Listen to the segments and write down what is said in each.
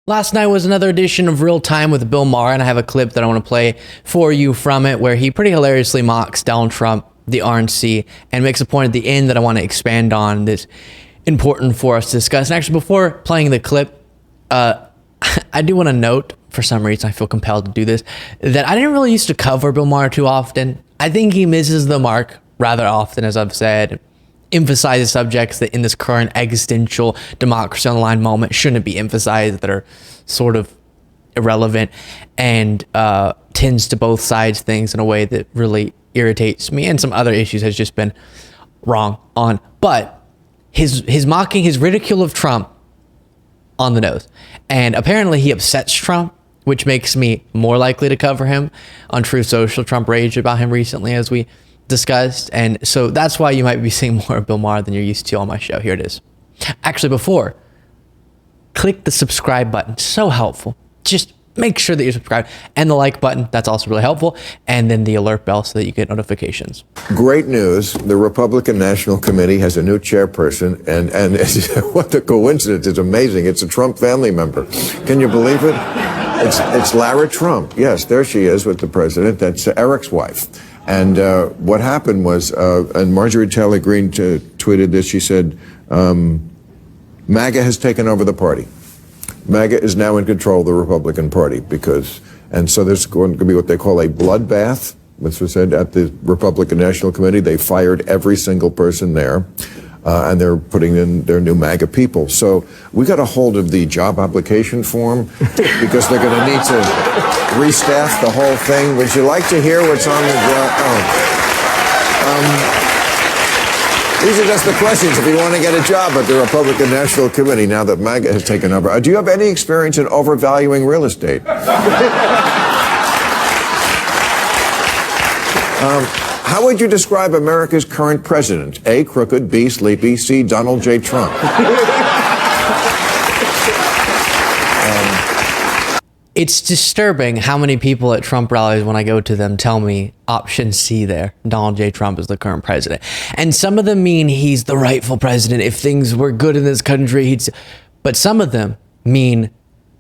Last night was another edition of Real Time with Bill Maher, and I have a clip that I want to play for you from it where he pretty hilariously mocks Donald Trump, the RNC, and makes a point at the end that I want to expand on that's important for us to discuss. And actually, before playing the clip, I do want to note, for some reason I feel compelled to do this, that I didn't really used to cover Bill Maher too often. I think he misses the mark rather often, as I've said. Emphasizes subjects that in this current existential democracy on the line moment shouldn't be emphasized, that are sort of irrelevant, and tends to both sides things in a way that really irritates me, and some other issues has just been wrong on. But his mocking, his ridicule of Trump on the nose, and apparently he upsets Trump, which makes me more likely to cover him on Truth Social. Trump raged about him recently, as we discussed, and so that's why you might be seeing more of Bill Maher than you're used to on my show. Here it is. Actually, before, click the subscribe button. So helpful. Just make sure that you're subscribed, and the like button. That's also really helpful, and then the alert bell so that you get notifications. Great news. The Republican National Committee has a new chairperson, and what a coincidence. It's amazing. It's a Trump family member. Can you believe it? It's Lara Trump. Yes, there she is with the president. That's Eric's wife. And what happened was, and Marjorie Taylor Greene tweeted this, she said, MAGA has taken over the party. MAGA is now in control of the Republican Party and so there's going to be what they call a bloodbath. This was said at the Republican National Committee. They fired every single person there, and they're putting in their new MAGA people. So we got a hold of the job application form because they're going to need to restaff the whole thing. Would you like to hear what's on the these are just the questions if you want to get a job at the Republican National Committee now that MAGA has taken over. Do you have any experience in overvaluing real estate? How would you describe America's current president? A, crooked, B, sleepy, C, Donald J. Trump. It's disturbing how many people at Trump rallies, when I go to them, tell me option C there, Donald J. Trump is the current president. And some of them mean he's the rightful president. If things were good in this country, but some of them mean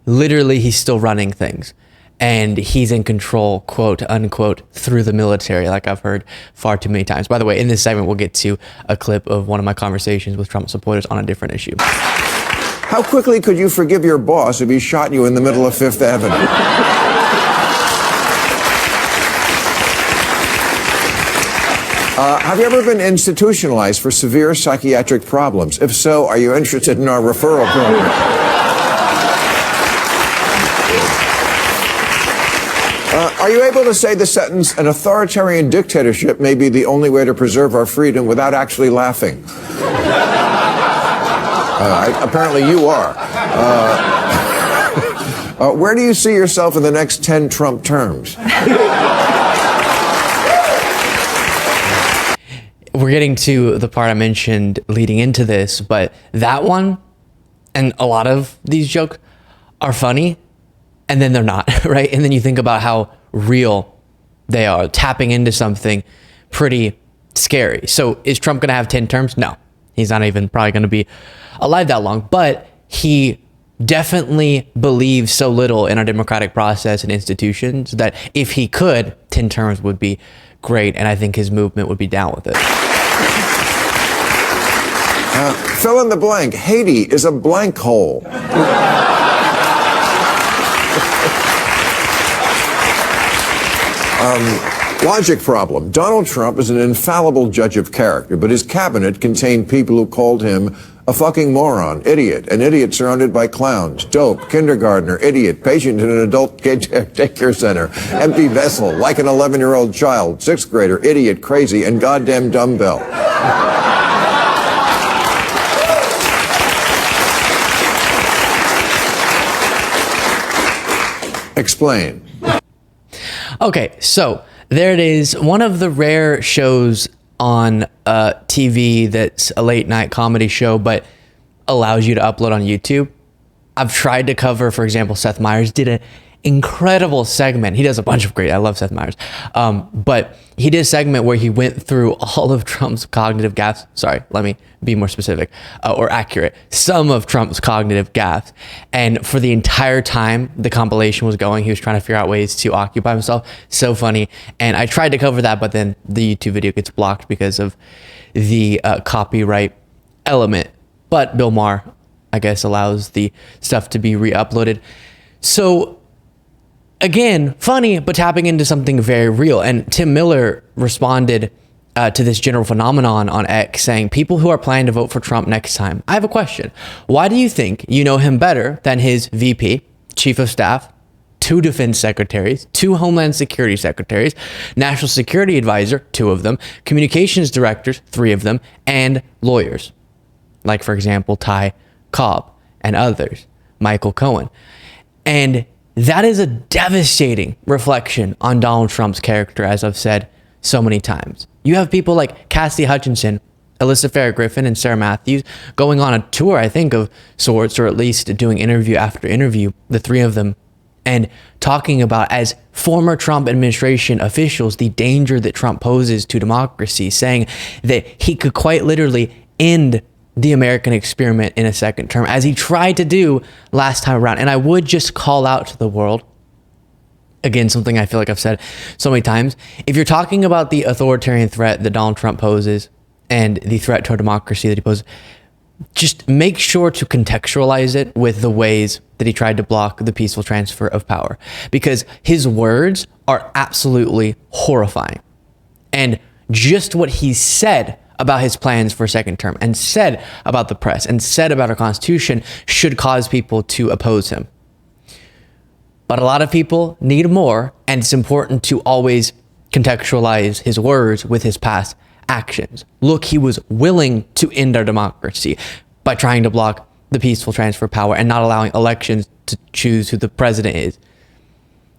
literally he's still running things. And he's in control, quote unquote, through the military, like I've heard far too many times. By the way, in this segment, we'll get to a clip of one of my conversations with Trump supporters on a different issue. How quickly could you forgive your boss if he shot you in the middle of Fifth Avenue? Have you ever been institutionalized for severe psychiatric problems? If so, are you interested in our referral program? Are you able to say the sentence, an authoritarian dictatorship may be the only way to preserve our freedom, without actually laughing? Apparently you are. Where do you see yourself in the next 10 Trump terms? We're getting to the part I mentioned leading into this, but that one and a lot of these jokes are funny, and then they're not, right? And then you think about how real they are, tapping into something pretty scary. So is Trump going to have 10 terms? No. He's not even probably going to be alive that long, but he definitely believes so little in our democratic process and institutions that if he could, 10 terms would be great, and I think his movement would be down with it. Fill in the blank. Haiti is a blank hole. Logic problem. Donald Trump is an infallible judge of character, but his cabinet contained people who called him a fucking moron, idiot, an idiot surrounded by clowns, dope, kindergartner, idiot, patient in an adult daycare center, empty vessel, like an 11-year-old child, sixth grader, idiot, crazy, and goddamn dumbbell. Explain. Okay, so there it is. One of the rare shows on TV that's a late night comedy show, but allows you to upload on YouTube. I've tried to cover, for example, Seth Meyers did an incredible segment. He does a bunch of great, I love Seth Meyers. But he did a segment where he went through all of Trump's cognitive gaffes. Sorry, let me be more specific or accurate. Some of Trump's cognitive gaffes. And for the entire time the compilation was going, he was trying to figure out ways to occupy himself. So funny. And I tried to cover that, but then the YouTube video gets blocked because of the copyright element. But Bill Maher, I guess, allows the stuff to be re-uploaded. So again, funny, but tapping into something very real. And Tim Miller responded to this general phenomenon on X, saying, people who are planning to vote for Trump next time, I have a question. Why do you think you know him better than his VP, chief of staff, 2 defense secretaries, 2 homeland security secretaries, national security advisor, 2 of them, communications directors, 3 of them, and lawyers? Like, for example, Ty Cobb and others, Michael Cohen. And that is a devastating reflection on Donald Trump's character, as I've said so many times. You have people like Cassidy Hutchinson, Alyssa Farah Griffin, and Sarah Matthews going on a tour, I think, of sorts, or at least doing interview after interview, the 3 of them, and talking about, as former Trump administration officials, the danger that Trump poses to democracy, saying that he could quite literally end the American experiment in a second term, as he tried to do last time around. And I would just call out to the world, again, something I feel like I've said so many times, if you're talking about the authoritarian threat that Donald Trump poses and the threat to our democracy that he poses, just make sure to contextualize it with the ways that he tried to block the peaceful transfer of power, because his words are absolutely horrifying. And just what he said about his plans for a second term, and said about the press, and said about our Constitution, should cause people to oppose him. But a lot of people need more, and it's important to always contextualize his words with his past actions. Look, he was willing to end our democracy by trying to block the peaceful transfer of power and not allowing elections to choose who the president is.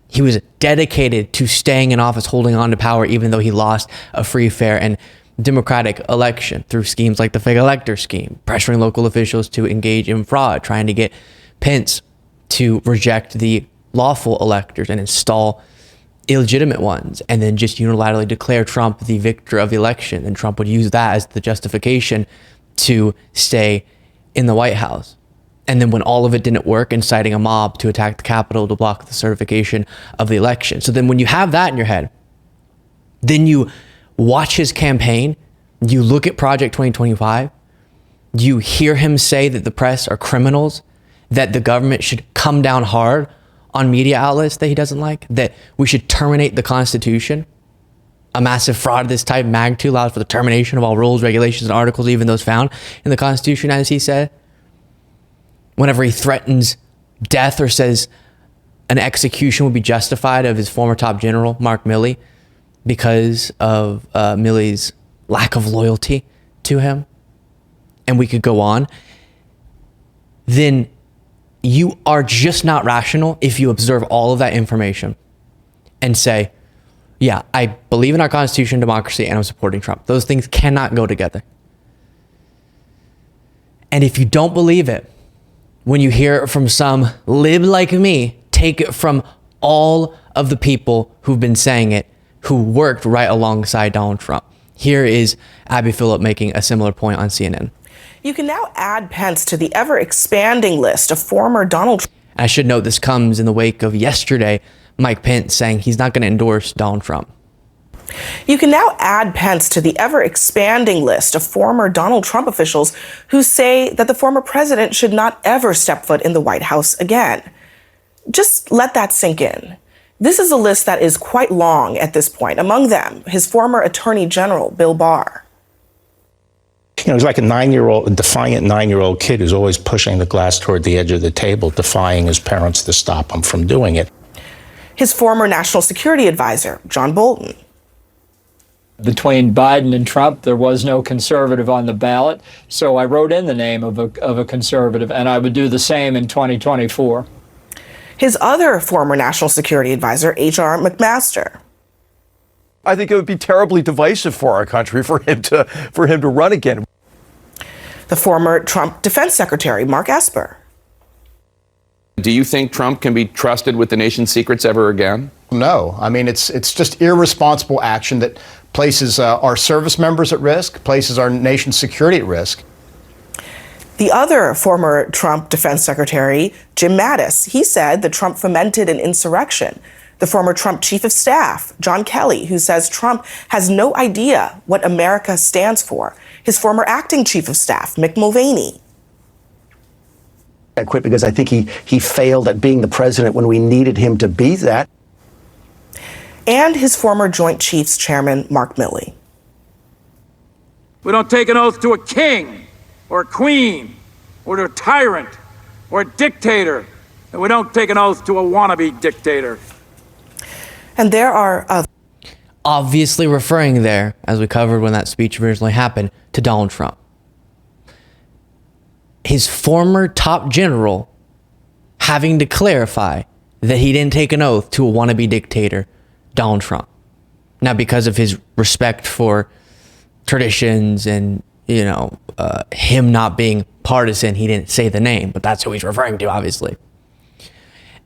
He was dedicated to staying in office, holding on to power, even though he lost a free, fair, and democratic election through schemes like the fake elector scheme, pressuring local officials to engage in fraud, trying to get Pence to reject the lawful electors and install illegitimate ones, and then just unilaterally declare Trump the victor of the election. And Trump would use that as the justification to stay in the White House. And then when all of it didn't work, inciting a mob to attack the Capitol to block the certification of the election. So then when you have that in your head, then you watch his campaign, you look at Project 2025, you hear him say that the press are criminals, that the government should come down hard on media outlets that he doesn't like, that we should terminate the Constitution. A massive fraud of this type, magnitude, allows for the termination of all rules, regulations, and articles, even those found in the Constitution, as he said. Whenever he threatens death or says an execution would be justified of his former top general, Mark Milley, because of Milley's lack of loyalty to him, and we could go on, then you are just not rational if you observe all of that information and say, yeah, I believe in our Constitution, democracy, and I'm supporting Trump. Those things cannot go together. And if you don't believe it, when you hear it from some lib like me, take it from all of the people who've been saying it, who worked right alongside Donald Trump. Here is Abby Phillip making a similar point on CNN. You can now add Pence to the ever-expanding list of former Donald Trump. I should note this comes in the wake of yesterday, Mike Pence saying he's not going to endorse Donald Trump. You can now add Pence to the ever-expanding list of former Donald Trump officials who say that the former president should not ever step foot in the White House again. Just let that sink in. This is a list that is quite long at this point. Among them, his former Attorney General, Bill Maher. You know, he's like a defiant 9-year-old kid who's always pushing the glass toward the edge of the table, defying his parents to stop him from doing it. His former National Security Advisor, John Bolton. Between Biden and Trump, there was no conservative on the ballot, so I wrote in the name of a conservative, and I would do the same in 2024. His other former National Security Advisor, H.R. McMaster. I think it would be terribly divisive for our country for him to run again. The former Trump Defense Secretary, Mark Esper. Do you think Trump can be trusted with the nation's secrets ever again? No. I mean, it's just irresponsible action that places our service members at risk, places our nation's security at risk. The other former Trump defense secretary, Jim Mattis, he said that Trump fomented an insurrection. The former Trump chief of staff, John Kelly, who says Trump has no idea what America stands for. His former acting chief of staff, Mick Mulvaney. I quit because I think he failed at being the president when we needed him to be that. And his former Joint Chiefs chairman, Mark Milley. We don't take an oath to a king or a queen or to a tyrant or a dictator. And we don't take an oath to a wannabe dictator. And there are other. Obviously referring there, as we covered when that speech originally happened, to Donald Trump. His former top general having to clarify that he didn't take an oath to a wannabe dictator, Donald Trump. Now, because of his respect for traditions and, him not being partisan, he didn't say the name, but that's who he's referring to, obviously.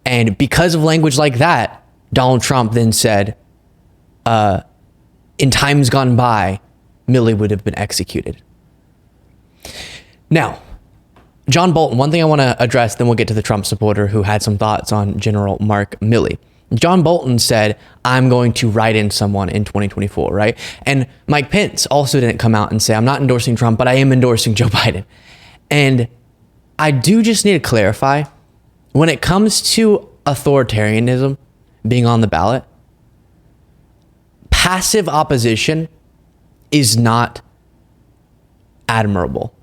And because of language like that, Donald Trump then said, in times gone by, Milley would have been executed. Now, John Bolton, one thing I want to address, then we'll get to the Trump supporter who had some thoughts on General Mark Milley. John Bolton said, I'm going to write in someone in 2024, right? And Mike Pence also didn't come out and say, I'm not endorsing Trump, but I am endorsing Joe Biden. And I do just need to clarify, when it comes to authoritarianism being on the ballot, passive opposition is not admirable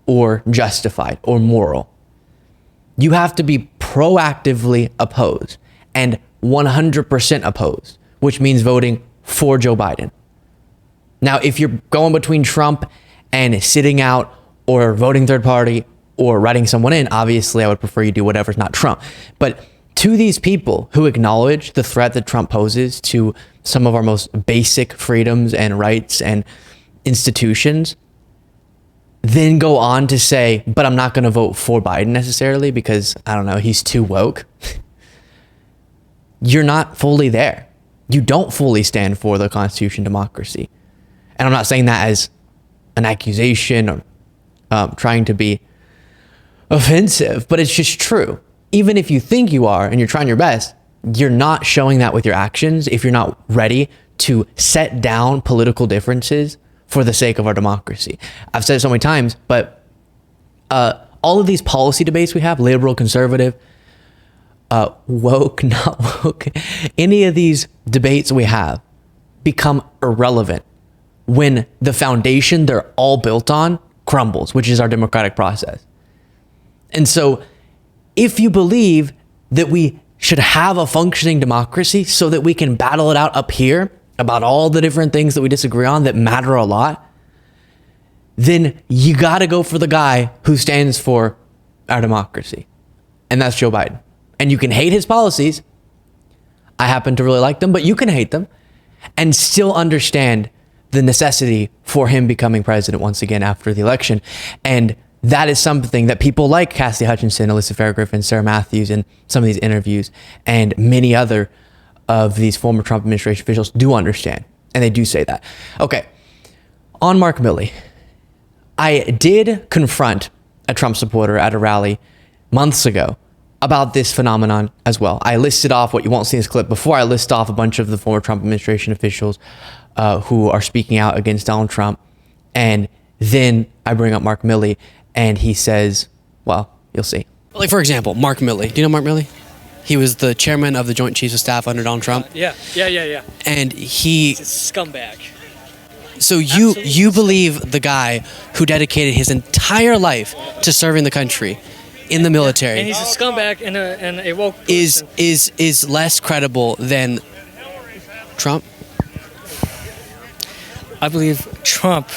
or justified or moral. You have to be proactively opposed and 100% opposed, which means voting for Joe Biden. Now, if you're going between Trump and sitting out or voting third party or writing someone in, obviously I would prefer you do whatever's not Trump. But to these people who acknowledge the threat that Trump poses to some of our most basic freedoms and rights and institutions, then go on to say, but I'm not going to vote for Biden necessarily because, I don't know, he's too woke. You're not fully there. You don't fully stand for the Constitution, democracy. And I'm not saying that as an accusation or trying to be offensive, but it's just true. Even if you think you are and you're trying your best, you're not showing that with your actions if you're not ready to set down political differences for the sake of our democracy. I've said it so many times, but all of these policy debates we have, liberal, conservative, woke, not woke, any of these debates we have become irrelevant when the foundation they're all built on crumbles, which is our democratic process. And so if you believe that we should have a functioning democracy so that we can battle it out up here about all the different things that we disagree on that matter a lot, then you got to go for the guy who stands for our democracy. And that's Joe Biden. And you can hate his policies. I happen to really like them, but you can hate them and still understand the necessity for him becoming president once again after the election. And that is something that people like Cassidy Hutchinson, Alyssa Fair-Griffin, Sarah Matthews, and some of these interviews, and many other of these former Trump administration officials do understand. And they do say that. Okay, on Mark Milley, I did confront a Trump supporter at a rally months ago about this phenomenon as well. I listed off what you won't see in this clip before I list off a bunch of the former Trump administration officials who are speaking out against Donald Trump. And then I bring up Mark Milley and he says, well, you'll see. Like, for example, Mark Milley. Do you know Mark Milley? He was the chairman of the Joint Chiefs of Staff under Donald Trump. Yeah. And he's a scumbag. So you believe the guy who dedicated his entire life to serving the country in the military, and he's a scumbag and a woke person, is less credible than Trump? I believe Trump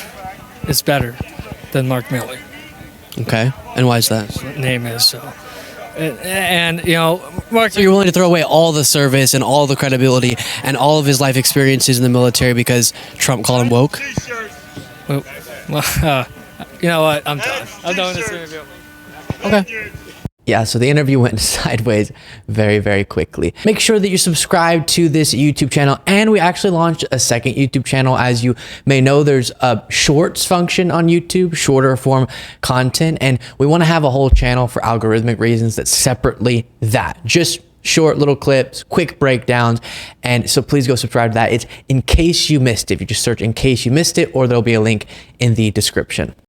is better than Mark Milley. Okay, and why is that? His name is so. And Mark. So you're willing to throw away all the service and all the credibility and all of his life experiences in the military because Trump called him woke? Well, you know what? I'm done. I'm done with this interview. Okay. Yeah, so the interview went sideways very, very quickly. Make sure that you subscribe to this YouTube channel, and we actually launched a second YouTube channel. As you may know, there's a shorts function on YouTube, shorter form content, and we want to have a whole channel for algorithmic reasons that's separately that. Just short little clips, quick breakdowns, and so please go subscribe to that. It's In Case You Missed It. If you just search In Case You Missed It, or there'll be a link in the description.